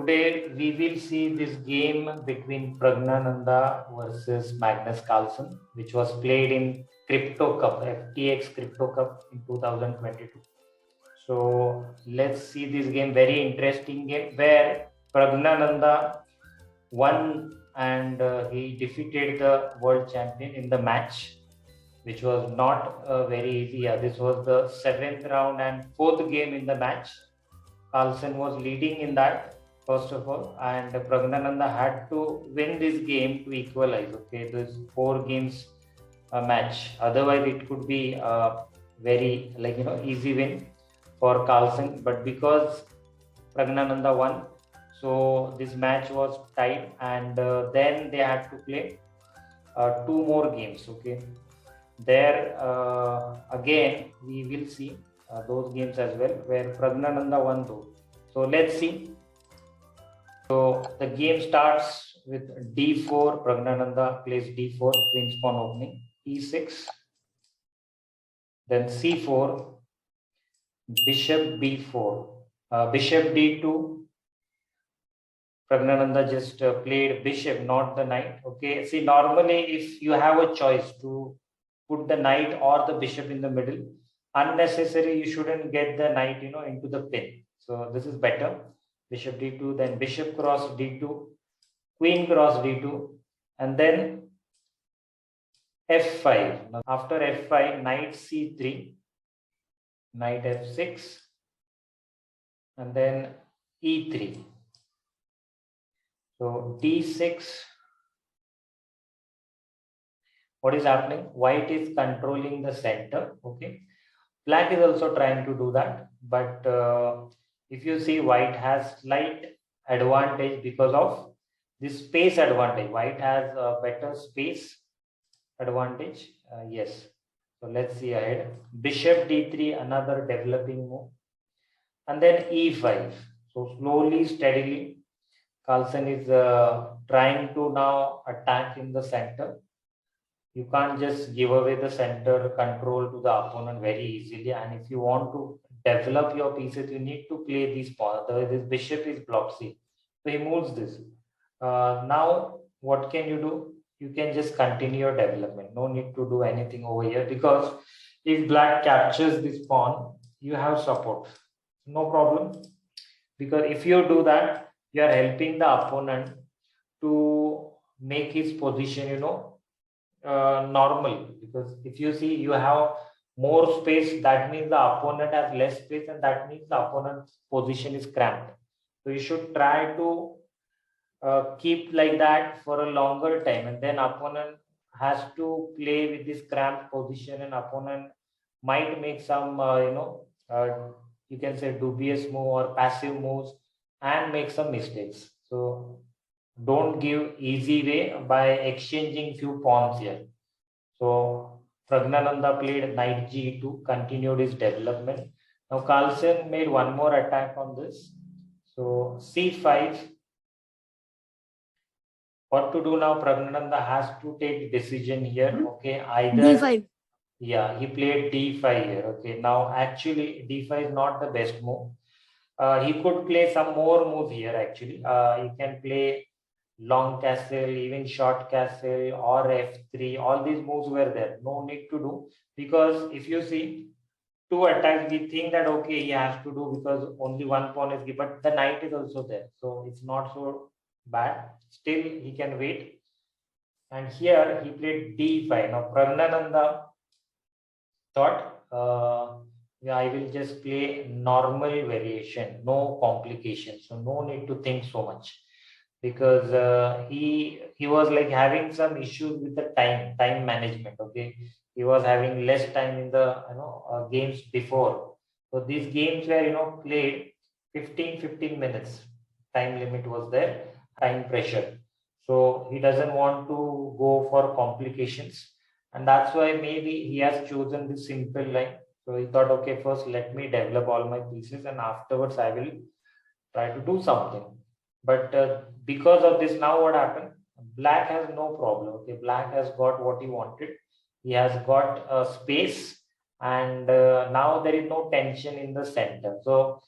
today we will see this game between Praggnanandhaa versus Magnus Carlsen, which was played in Crypto Cup, FTX Crypto Cup in 2022. So let's see this game, very interesting game where Praggnanandhaa won and he defeated the world champion in the match, which was not very easy. This was the 7th round and 4th game in the match. Carlsen was leading in that, first of all, and Praggnanandhaa had to win this game to equalize. Okay, this 4 games match. Otherwise, it could be a very easy win for Carlsen. But because Praggnanandhaa won, so this match was tied, and then they had to play 2 more games. Okay, there again we will see those games as well where Praggnanandhaa won those. So let's see. So the game starts with d4. Praggnanandhaa plays d4, queen's pawn opening, e6, then c4, bishop b4, bishop d2. Praggnanandhaa just played bishop, not the knight. Okay, see, normally if you have a choice to put the knight or the bishop in the middle, unnecessary, you shouldn't get the knight into the pin. So this is better. Bishop d2, then bishop cross d2, queen cross d2, and then f5. Now after f5, knight c3, knight f6, and then e3. So d6. What is happening? White is controlling the center. Okay, black is also trying to do that, but if you see, white has slight advantage because of this space advantage. White has a better space advantage. Yes. So let's see ahead. Bishop d3, another developing move, and then e5. So slowly, steadily, Carlsen is trying to now attack in the center. You can't just give away the center control to the opponent very easily. And if you want to develop your pieces, you need to play these pawns. Otherwise, this bishop is blocked. See, so he moves this. Now, what can you do? You can just continue your development. No need to do anything over here, because if black captures this pawn, you have support. No problem. Because if you do that, you are helping the opponent to make his position, normal. Because if you see, you have more space, that means the opponent has less space, and that means the opponent's position is cramped. So you should try to keep like that for a longer time, and then opponent has to play with this cramped position, and opponent might make some you can say dubious move or passive moves and make some mistakes. So don't give easy way by exchanging few pawns here. So Praggnanandhaa played knight g2, continued his development. Now Carlsen made one more attack on this. So c5. What to do now? Praggnanandhaa has to take decision here. Okay, either d5. Yeah, he played d5 here. Okay, now actually d5 is not the best move. He could play some more moves here. Actually, he can play long castle, even short castle, or f3. All these moves were there. No need to do, because if you see 2 attacks, we think that okay, he has to do because only one pawn is given, but the knight is also there, so it's not so bad. Still, he can wait. And here he played d5. Now Praggnanandhaa thought, yeah, I will just play normal variation, no complications. So no need to think so much, because he was like having some issues with the time management. Okay, he was having less time in the games before. So these games were played 15 minutes. Time limit was there, time pressure. So he doesn't want to go for complications, and that's why maybe he has chosen this simple line. So he thought, okay, first let me develop all my pieces, and afterwards I will try to do something. But because of this, now what happened? Black has no problem. Okay, black has got what he wanted. He has got a space, and now there is no tension in the center. So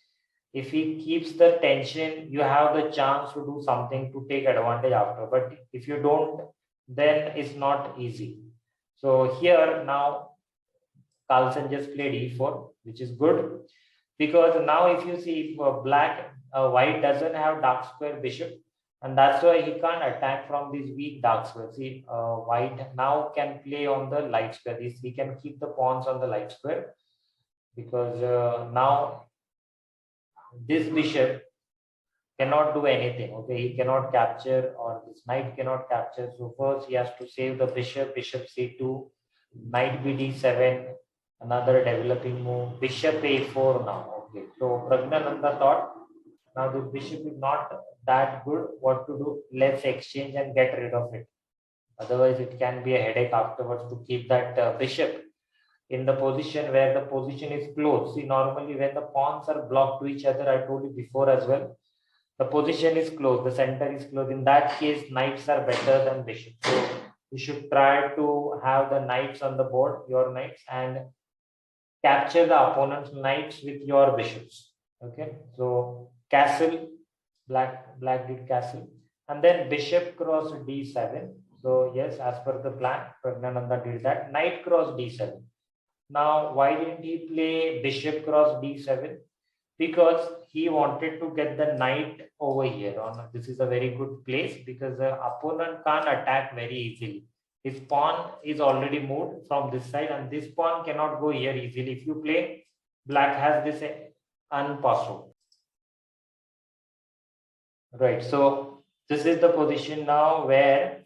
if he keeps the tension, you have the chance to do something to take advantage after. But if you don't, then it's not easy. So here now Carlsen just played e4, which is good, because now if you see white doesn't have dark square bishop, and that's why he can't attack from these weak dark square. See, white now can play on the light square. He can keep the pawns on the light square, because now this bishop cannot do anything. Okay, he cannot capture, or this knight cannot capture. So first he has to save the bishop. Bishop c2, knight bd7, another developing move, bishop a4 now. Okay, so Praggnanandhaa thought, now the bishop is not that good. What to do? Let's exchange and get rid of it. Otherwise, it can be a headache afterwards to keep that bishop in the position where the position is close. See, normally when the pawns are blocked to each other, I told you before as well, the position is closed, the center is closed. In that case, knights are better than bishops. So you should try to have the knights on the board, your knights, and capture the opponent's knights with your bishops. Okay, so castle, black did castle, and then bishop cross d7. So yes, as per the plan, Praggnanandhaa did that. Knight cross d7. Now, why didn't he play bishop cross d7? Because he wanted to get the knight over here. This is a very good place because the opponent can't attack very easily. His pawn is already moved from this side, and this pawn cannot go here easily. If you play, black has this unpassed. Right. So this is the position now where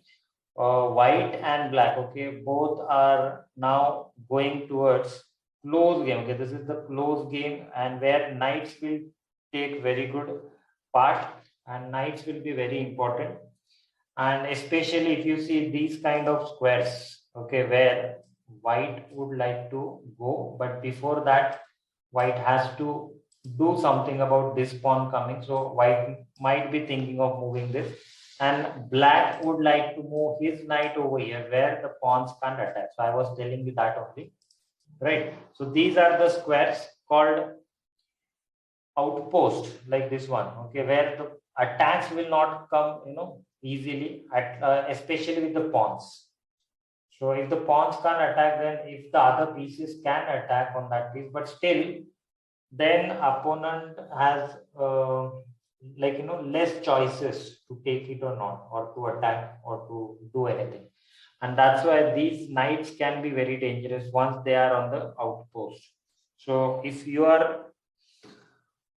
white and black, okay, both are now going towards close game. Okay, this is the close game, and where knights will take very good part, and knights will be very important. And especially if you see these kind of squares, okay, where white would like to go, but before that, white has to do something about this pawn coming. So white might be thinking of moving this, and black would like to move his knight over here where the pawns can't attack. So I was telling you that only, right? So these are the squares called outpost, like this one, okay, where the attacks will not come, easily, especially with the pawns. So if the pawns can't attack, then if the other pieces can attack on that piece, but still, then opponent has less choices to take it or not, or to attack or to do anything. And that's why these knights can be very dangerous once they are on the outpost. So if you are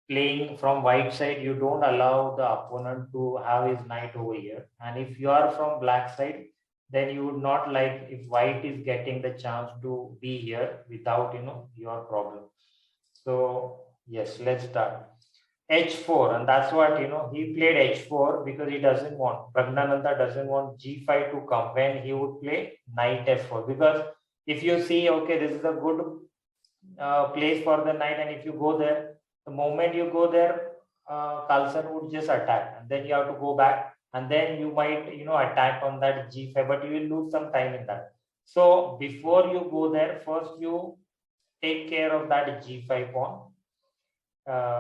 playing from white side, you don't allow the opponent to have his knight over here. And if you are from black side, then you would not like if white is getting the chance to be here without your problem. So yes, let's start. H4, and that's what he played H4 because he doesn't want, Praggnanandhaa doesn't want G5 to come when he would play knight F4, because if you see, okay, this is a good place for the knight, and if you go there, the moment you go there, Carlsen would just attack, and then you have to go back, and then you might attack on that G5, but you will lose some time in that. So before you go there, first you take care of that G5 pawn,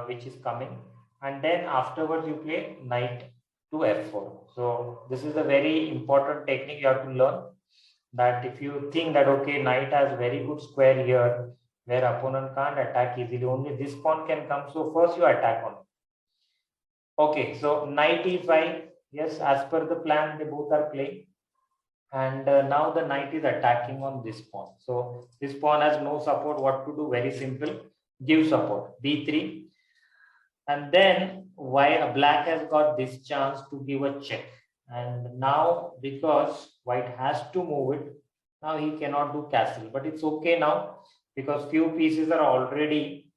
which is coming, and then afterwards you play knight to F4. So this is a very important technique you have to learn, that if you think that okay, knight has very good square here where opponent can't attack easily, only this pawn can come, so first you attack on it. Okay, so knight e5, yes, as per the plan they both are playing, and now the knight is attacking on this pawn. So this pawn has no support. What to do? Very simple, give support, b3, and then black has got this chance to give a check, and now because white has to move it, now he cannot do castle, but it's okay now because few pieces are already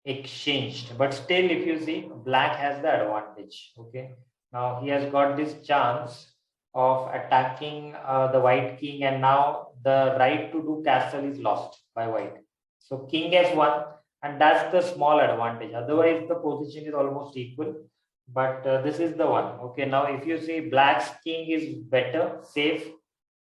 exchanged. But still, if you see, black has the advantage. Okay, now he has got this chance of attacking the white king, and now the right to do castle is lost by white. So king f1, and that's the small advantage. Otherwise, the position is almost equal. But this is the one. Okay, now if you see, black's king is better, safe.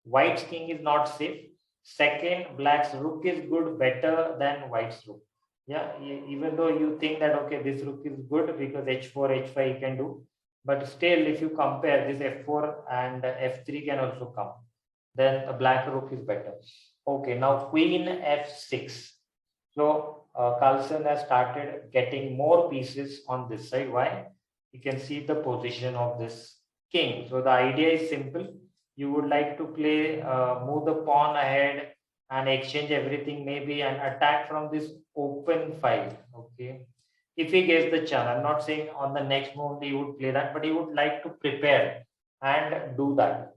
White's king is not safe. Second, black's rook is good, better than white's rook. Yeah, even though you think that okay, this rook is good because h4, h5 he can do, but still if you compare this f4 and f3 can also come, then a black rook is better. Okay, now queen f6. So Carlsen has started getting more pieces on this side. Why? You can see the position of this king. So the idea is simple. You would like to play, move the pawn ahead and exchange everything maybe and attack from this open file. Okay. If he gets the chance, I'm not saying on the next move he would play that, but he would like to prepare and do that.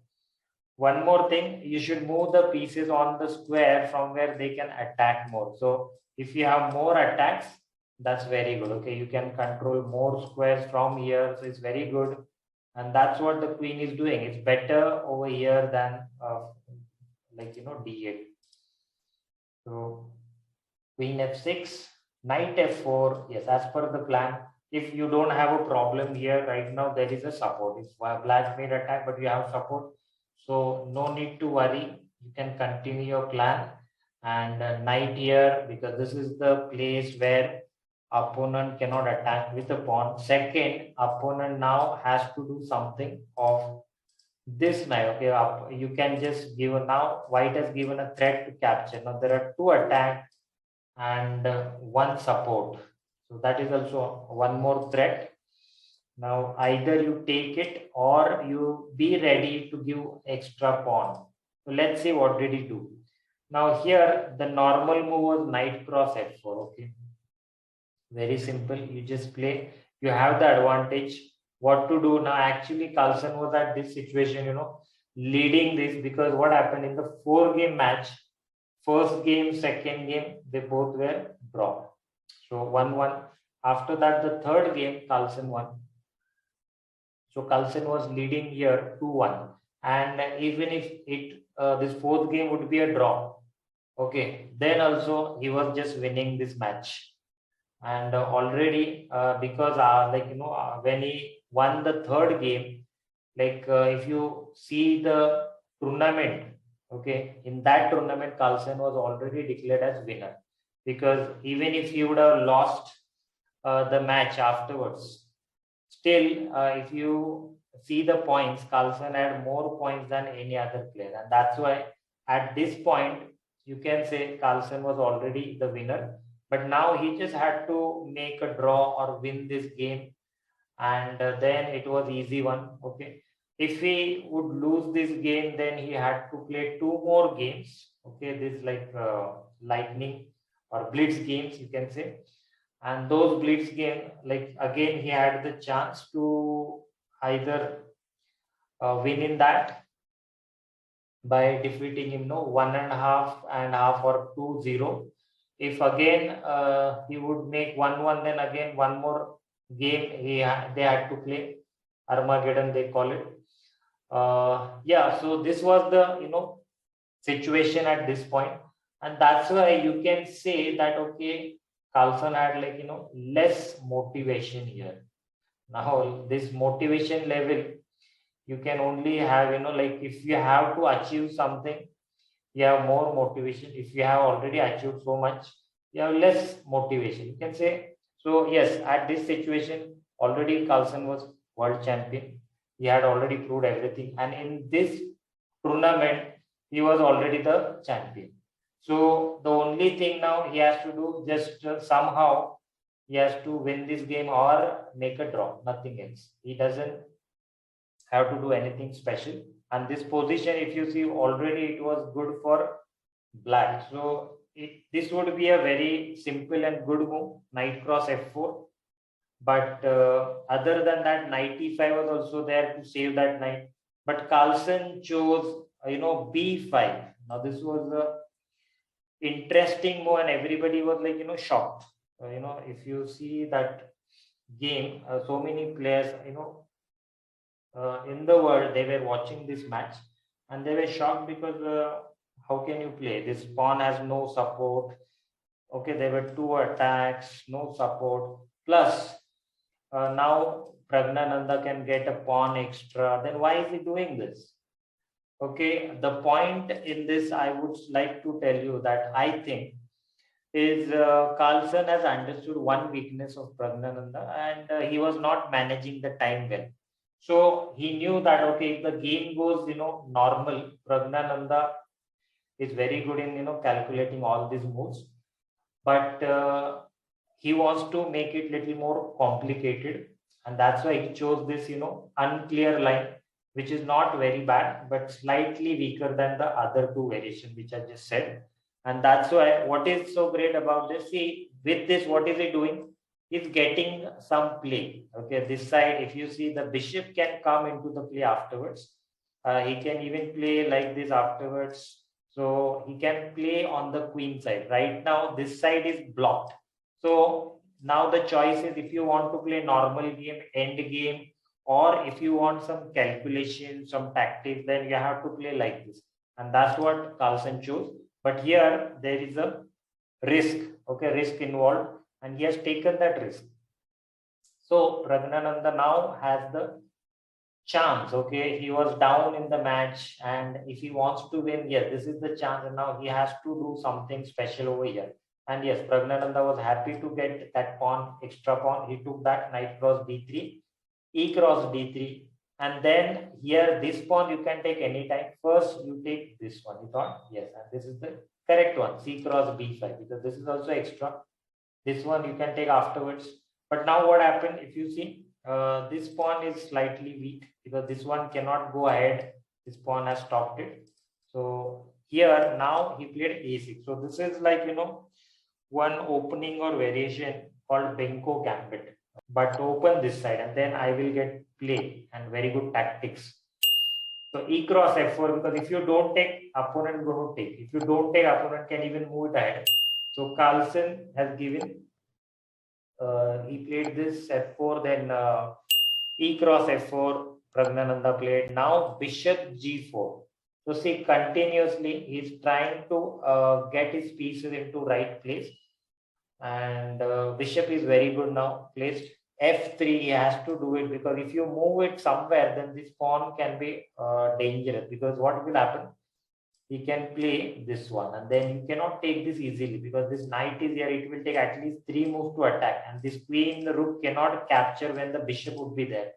One more thing, you should move the pieces on the square from where they can attack more. So if you have more attacks, that's very good. Okay, you can control more squares from here, so it's very good. And that's what the queen is doing. It's better over here than d8. So queen f6, knight f4. Yes, as per the plan. If you don't have a problem here right now, there is a support. If black made attack, but you have support, so no need to worry. You can continue your plan and knight here, because this is the place where opponent cannot attack with a pawn. Second, opponent now has to do something of this knight. Okay, you can just give now. White has given a threat to capture. Now there are two attacks and one support. So that is also one more threat. Now either you take it or you be ready to give extra pawn. So let's see what did he do. Now here the normal move was knight cross f4. Okay, very simple. You just play. You have the advantage. What to do now? Actually, Carlsen was at this situation, leading this, because what happened in the 4-game match, first game, second game, they both were draw. So 1-1. After that, the third game, Carlsen won. So Carlsen was leading here 2-1. And even if this fourth game would be a draw, okay, then also he was just winning this match. And already because when he won the third game, if you see the tournament, okay, in that tournament Carlsen was already declared as winner, because even if he would have lost the match afterwards, still if you see the points, Carlsen had more points than any other player, and that's why at this point you can say Carlsen was already the winner. But now he just had to make a draw or win this game, and then it was easy one. Okay, if he would lose this game, then he had to play two more games. Okay, this lightning or blitz games, you can say. And those blitz game, like again he had the chance to either win in that by defeating him, no, 1.5 or 2-0. If again he would make 1-1, then again one more game they had to play, Armageddon they call it. Yeah, so this was the situation at this point, and that's why you can say that okay, Carlsen had less motivation here. Now this motivation level you can only have, if you have to achieve something, you have more motivation. If you have already achieved so much, you have less motivation, you can say. So yes, at this situation already Carlsen was world champion. He had already proved everything, and in this tournament he was already the champion. So the only thing now he has to do, just somehow he has to win this game or make a draw, nothing else. He doesn't have to do anything special. And this position, if you see, already it was good for black. So this would be a very simple and good move, knight cross f4. But other than that, knight e5 was also there to save that knight. But Carlsen chose, b5. Now this was a interesting move, and everybody was shocked. If you see that game, so many players, in the world, they were watching this match and they were shocked, because how can you play? This pawn has no support. Okay, there were two attacks, no support. Plus, now Praggnanandhaa can get a pawn extra. Then why is he doing this? Okay, the point in this, I would like to tell you that I think is Carlsen has understood one weakness of Praggnanandhaa, and he was not managing the time well. So he knew that, okay, if the game goes, normal, Praggnanandhaa is very good in, calculating all these moves, but he wants to make it little more complicated, and that's why he chose this, unclear line, which is not very bad, but slightly weaker than the other two variation, which I just said. And that's why what is so great about this, see, with this, what is he doing? He's getting some play. Okay, this side, if you see, the bishop can come into the play afterwards. He can even play like this afterwards. So he can play on the queen side. Right now, this side is blocked. So now the choice is, if you want to play normal game, end game, or if you want some calculation, some tactics, then you have to play like this. And that's what Carlsen chose. But here there is a risk, okay, risk involved, and he has taken that risk. So Praggnanandhaa now has the chance, okay, he was down in the match, and if he wants to win, yes, this is the chance, and now he has to do something special over here. And yes, Praggnanandhaa was happy to get that pawn, extra pawn. He took that, knight cross d3, e cross d3, and then here this pawn you can take anytime. First you take this one, you thought, yes, and this is the correct one, c cross b5, because this is also extra. This one you can take afterwards. But now what happened, if you see, this pawn is slightly weak because this one cannot go ahead. This pawn has stopped it. So here now he played a6. So this is like, one opening or variation called Benko Gambit. But open this side and then I will get play and very good tactics. So e cross f4, because if you don't take, opponent is going to take. If you don't take, opponent can even move it ahead. So Carlsen has given, he played this f4, then e cross f4, Praggnanandhaa played. Now bishop g4. So see, continuously he's trying to get his pieces into right place. And bishop is very good now placed. F3, he has to do it, because if you move it somewhere, then this pawn can be dangerous, because what will happen? He can play this one, and then you cannot take this easily, because this knight is here. It will take at least 3 moves to attack, and this queen, the rook cannot capture when the bishop would be there.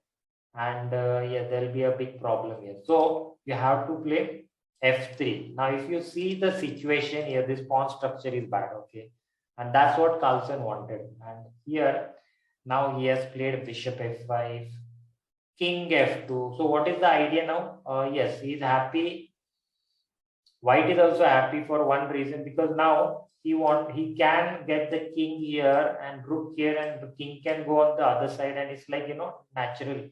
And yeah, there will be a big problem here. So you have to play f3. Now, if you see the situation here, this pawn structure is bad, okay? And that's what Carlsen wanted. And here, now he has played bishop f5, king f2. So what is the idea now? Yes, he is happy. White is also happy for one reason, because now he can get the king here and rook here, and the king can go on the other side, and it's like, natural,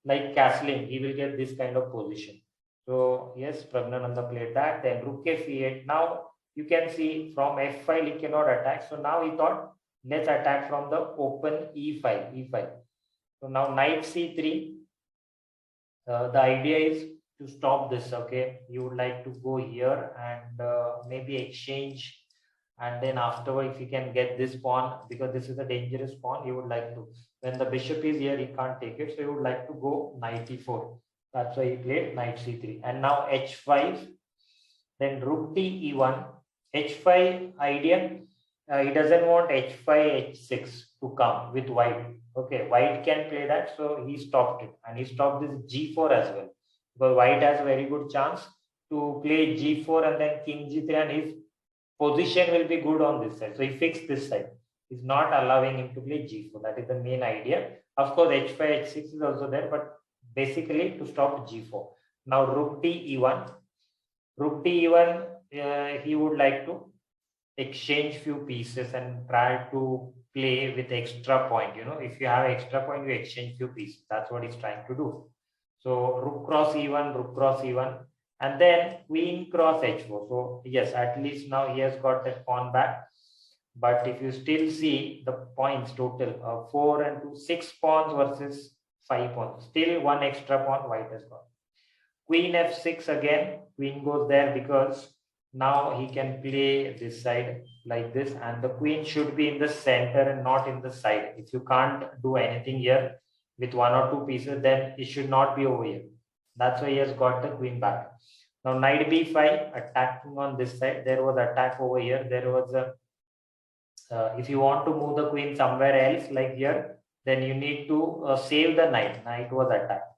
like castling. He will get this kind of position. So yes, Praggnanandhaa played that. Then rook f8. Now you can see from f5 he cannot attack. So now he thought, let's attack from the open e5. So now knight c3. The idea is to stop this, okay? You would like to go here and maybe exchange, and then afterward, if you can get this pawn, because this is a dangerous pawn, you would like to, when the bishop is here, he can't take it, so you would like to go knight e4. That's why he played knight c3. And now h5, then rook d e1. h5 idea, he doesn't want h5 h6 to come with white. Okay, white can play that, so he stopped it, and he stopped this g4 as well, because white has a very good chance to play g4 and then king g3, and his position will be good on this side. So he fixed this side. He's not allowing him to play g4. That is the main idea. Of course, h5 h6 is also there, but basically to stop g4. Now rook d e1. Rook d e1, he would like to exchange few pieces and try to play with extra point. If you have extra point, you exchange few pieces. That's what he's trying to do. So rook cross e1, rook cross e1, and then queen cross h4. So yes, at least now he has got that pawn back. But if you still see the points total, 4 and 2, 6 pawns versus 5 pawns. Still one extra pawn white has got. Queen f6 again. Queen goes there because now he can play this side like this, and the queen should be in the center and not in the side. If you can't do anything here with 1 or 2 pieces, then it should not be over here. That's why he has got the queen back. Now knight b5, attacking on this side. There was attack over here. There was a If you want to move the queen somewhere else, like here, then you need to save the knight. Knight was attacked.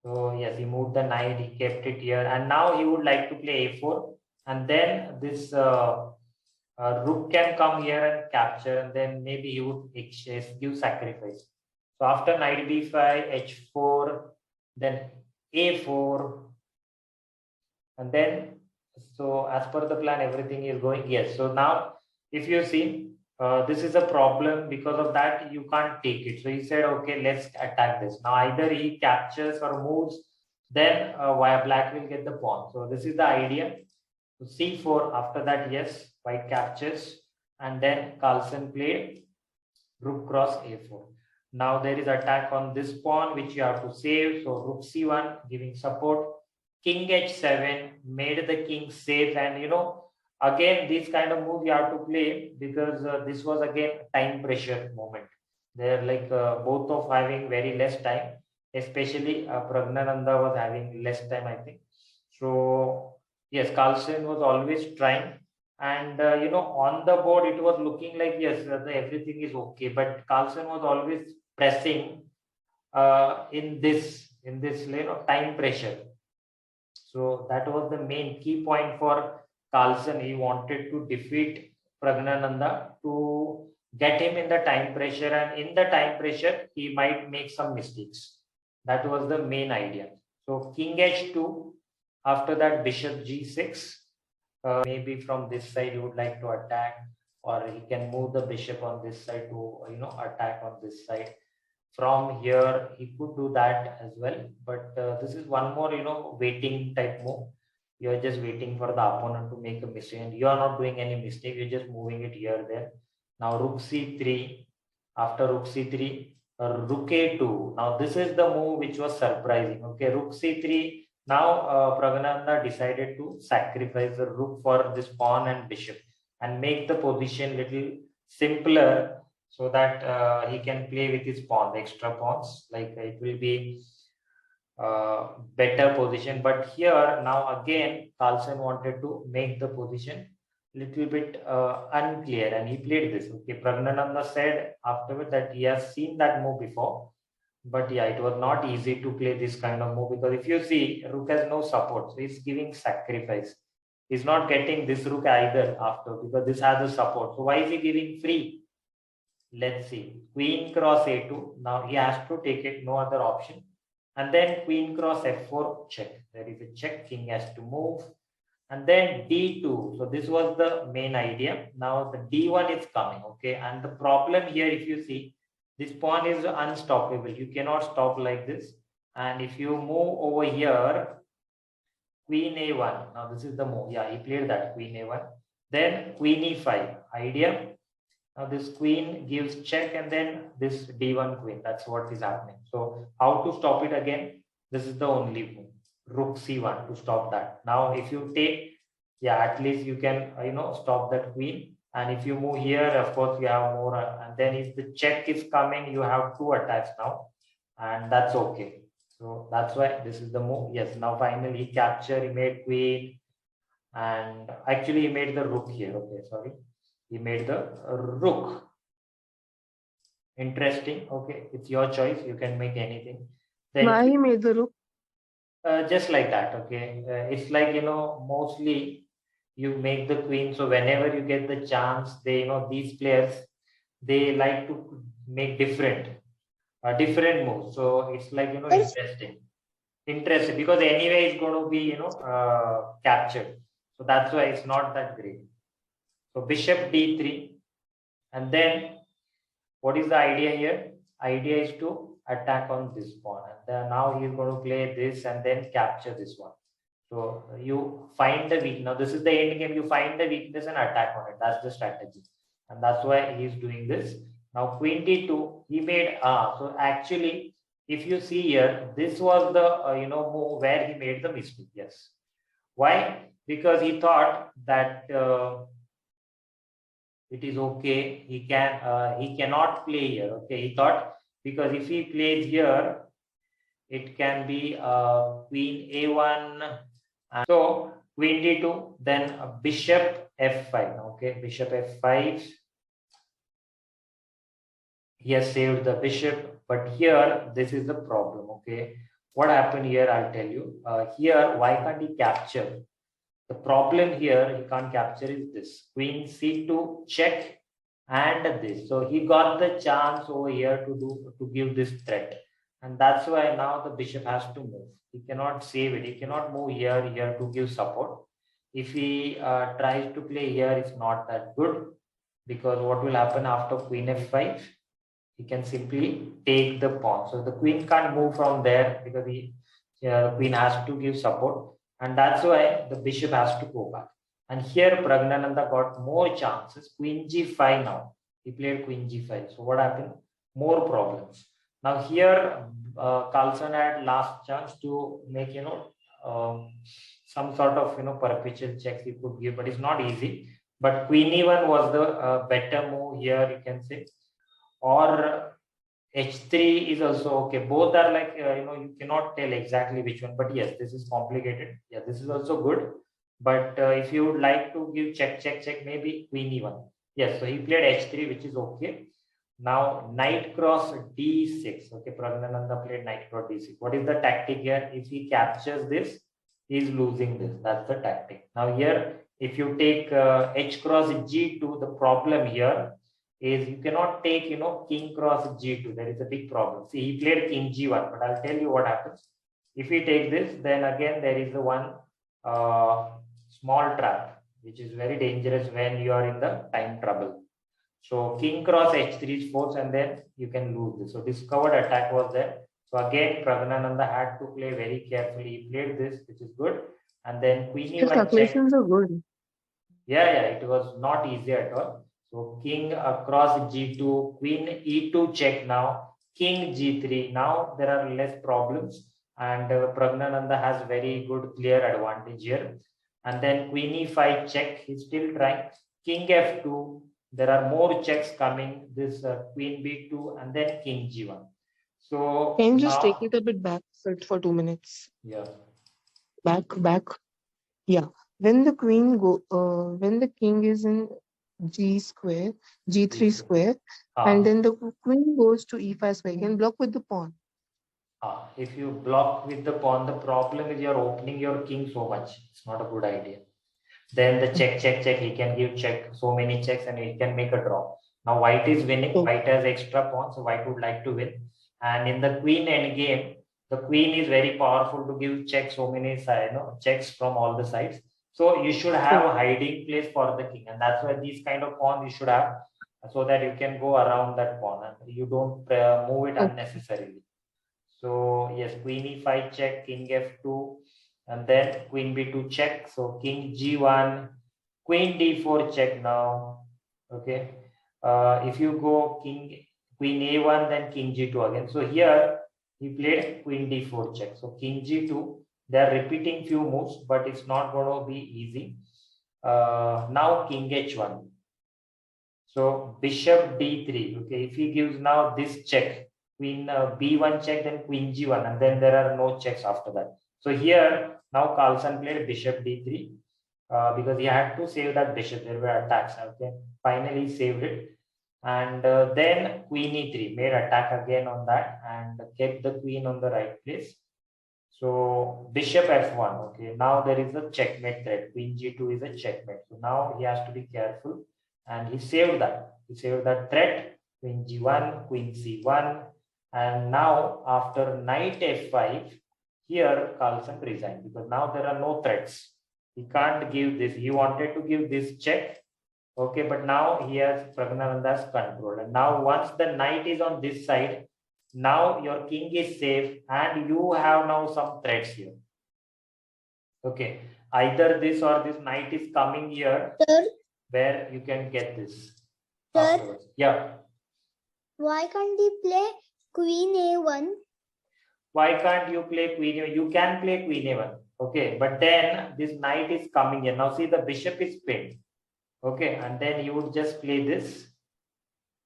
So yes, he moved the knight, he kept it here, and now he would like to play a4, and then this rook can come here and capture, and then maybe he would give sacrifice. So after knight b5, h4, then a4, and then, so as per the plan, everything is going, yes. So now if you see, this is a problem. Because of that, you can't take it. So he said, okay, let's attack this. Now either he captures or moves, then while black will get the pawn. So this is the idea. So c4, after that, yes, white captures, and then Carlsen played rook cross a4. Now there is attack on this pawn, which you have to save. So rook c1, giving support. King h7 made the king safe, and again these kind of moves you have to play, because this was again time pressure moment. They're like both of having very less time, especially Praggnanandhaa was having less time, I think. So yes, Carlsen was always trying, and on the board it was looking like, yes, everything is okay, but Carlsen was always pressing in this time pressure. So that was the main key point for Carlsen. He wanted to defeat Praggnanandhaa to get him in the time pressure, and in the time pressure he might make some mistakes. That was the main idea. So king h2, after that bishop g6. Maybe from this side he would like to attack, or he can move the bishop on this side to attack on this side. From here he could do that as well, but this is one more waiting type move. You're just waiting for the opponent to make a mistake, and you are not doing any mistake, you're just moving it here there. Now rook c3, after rook c3, rook a2. Now this is the move which was surprising. Okay, rook c3. Now Praggnanandhaa decided to sacrifice the rook for this pawn and bishop, and make the position little simpler, so that he can play with his pawn, the extra pawns. Like it will be better position. But here now again Carlsen wanted to make the position little bit unclear, and he played this. Okay, Praggnanandhaa said afterward that he has seen that move before, but yeah, it was not easy to play this kind of move, because if you see, rook has no support, so he's giving sacrifice. He's not getting this rook either after, because this has a support. So why is he giving free? Let's see. Queen cross a2. Now he has to take it, no other option. And then queen cross f4, check. There is a check. King has to move. And then d2. So this was the main idea. Now the d1 is coming. Okay. And the problem here, if you see, this pawn is unstoppable. You cannot stop like this. And if you move over here, queen a1. Now this is the move. Yeah, he played that, queen a1. Then queen e5. Idea. Now this queen gives check, and then this d1 queen. That's what is happening. So how to stop it again? This is the only move. Rook c1 to stop that. Now if you take, yeah, at least you can stop that queen. And if you move here, of course you have more. And then if the check is coming, you have two attacks now, and that's okay. So that's why this is the move. Yes. Now finally he captured. He made queen, and actually he made the rook here. Okay, sorry. He made the rook. Interesting. Okay, it's your choice. You can make anything. Then why he made the rook? Just like that. Okay, it's like mostly you make the queen. So whenever you get the chance, they these players, they like to make different moves. So it's like interesting, because anyway it's going to be captured. So that's why it's not that great. So bishop d3. And then what is the idea here? Idea is to attack on this pawn. And then now he's going to play this and then capture this one. So you find the weakness. Now this is the end game. You find the weakness and attack on it. That's the strategy. And that's why he's doing this. Now queen d2, he made so actually, if you see here, this was the move where he made the mistake. Yes. Why? Because he thought that it is okay, he cannot play here. Okay, he thought, because if he plays here, it can be queen a1. So queen d2, then bishop f5. Okay, bishop f5. he has saved the bishop, but here this is the problem. Okay, what happened here? I'll tell you. Here, why can't he capture? The problem here he can't capture is this queen c2 check and this. So he got the chance over here to give this threat, and that's why now the bishop has to move. He cannot save it. He cannot move here to give support. If he tries to play here, it's not that good, because what will happen after queen f5? He can simply take the pawn. So the queen can't move from there because the queen has to give support, and that's why the bishop has to go back. And here Praggnanandhaa got more chances. Queen g5 now. He played queen g5. So what happened? More problems. Now here Carlsen had last chance to make some sort of perpetual checks he could give, but it's not easy. But queen e1 was the better move here, you can say. Or h3 is also okay. Both are like you cannot tell exactly which one, but yes, this is complicated. Yeah, this is also good, but if you would like to give check, maybe queen e1. Yes, so he played h3, which is okay. Now knight cross d6. Okay, Praggnanandhaa played knight cross d6. What is the tactic here? If he captures this, he is losing this. That's the tactic. Now here, if you take h cross g2, the problem here is you cannot take king cross g2. There is a big problem. See, he played king g1, but I'll tell you what happens. If we take this, then again there is the one small trap, which is very dangerous when you are in the time trouble. So king cross h3 is forced, and then you can lose this. So discovered attack was there. So again, Praggnanandhaa had to play very carefully. He played this, which is good, and then queen e1 His calculations are good. Yeah, it was not easy at all. So king across g2, queen e2 check now, king g3. Now there are less problems, and Praggnanandhaa has very good clear advantage here. And then queen e5 check, he's still trying. King f2, there are more checks coming. This queen b2, and then king g1. So Can you just take now, it a bit back for 2 minutes? yeah. Back. Yeah. When the when the king is in g square, g3 square, and then the queen goes to e5 square, you can block with the pawn. If you block with the pawn, the problem is you're opening your king so much. It's not a good idea. Then the check, he can give check, so many checks, and he can make a draw. Now white is winning. White has extra pawn, so white would like to win. And in the queen endgame, the queen is very powerful to give check, so many checks from all the sides. So you should have a hiding place for the king, and that's why these kind of pawns you should have, so that you can go around that pawn and you don't move it unnecessarily. So yes, queen e5 check, king f2, and then queen b2 check. So king g1, queen d4 check now. Okay. If you go queen a1, then king g2 again. So here he played queen d4 check. So king g2, they are repeating few moves, but it's not going to be easy. Now king h1. So bishop d3. Okay, if he gives now this check, queen b1 check, then queen g1, and then there are no checks after that. So here now Carlsen played bishop d3 because he had to save that bishop. There were attacks. Okay, finally saved it, and then queen e3 made attack again on that and kept the queen on the right place. So bishop f1. Okay, now there is a checkmate threat. Queen g2 is a checkmate. So now he has to be careful, and he saved that. He saved that threat. Queen g1, queen c1, and now after knight f5, here Carlsen resigned because now there are no threats. He can't give this. He wanted to give this check. Okay, but now he has Praggnanandhaa's control, and now once the knight is on this side, now your king is safe, and you have now some threats here. Okay, either this or this knight is coming here, Sir, where you can get this. Sir? Afterwards. Yeah. Why can't he play queen a1? Why can't you play queen a1? You can play queen a1. Okay, but then this knight is coming here. Now see, the bishop is pinned. Okay, and then you would just play this.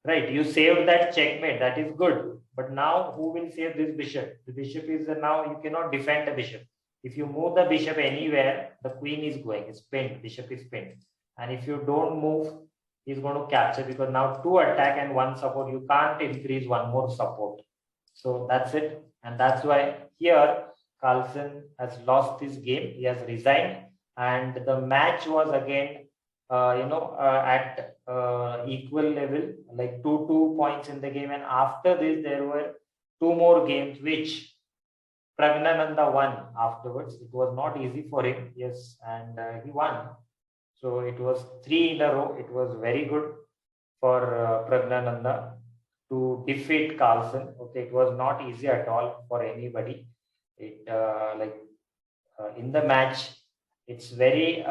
Right, you saved that checkmate. That is good. But now who will save this bishop? The bishop is now, you cannot defend the bishop. If you move the bishop anywhere, the queen is going. It's pinned. Bishop is pinned. And if you don't move, he's going to capture, because now 2 attack and 1 support, you can't increase 1 more support. So that's it. And that's why here Carlsen has lost this game. He has resigned, and the match was again at equal level, like 2 points in the game. And after this, there were 2 more games which Praggnanandhaa won afterwards. It was not easy for him, yes, and he won. So it was 3 in a row. It was very good for Praggnanandhaa to defeat Carlsen. Okay, it was not easy at all for anybody. It in the match, it's very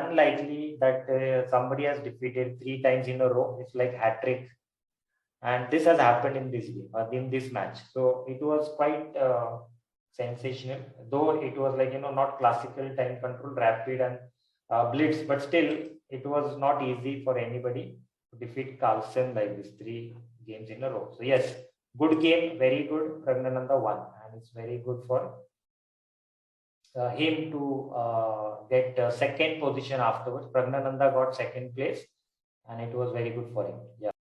unlikely that somebody has defeated 3 times in a row. It's like hat trick, and this has happened in this game, in this match. So it was quite sensational, though it was like not classical time control, rapid and blitz, but still it was not easy for anybody to defeat Carlsen like this 3 games in a row. So yes, good game, very good. Praggnanandhaa won, and it's very good for him to get second position afterwards. Praggnanandhaa got second place, and it was very good for him. Yeah.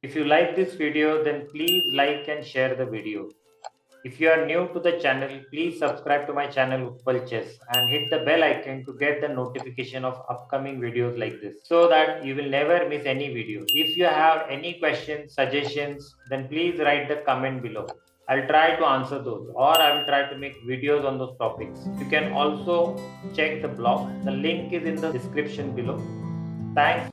If you like this video, then please like and share the video. If you are new to the channel, please subscribe to my channel Utpal Chess and hit the bell icon to get the notification of upcoming videos like this, so that you will never miss any video. If you have any questions, suggestions, then please write the comment below. I'll try to answer those, or I will try to make videos on those topics. You can also check the blog. The link is in the description below. Thanks.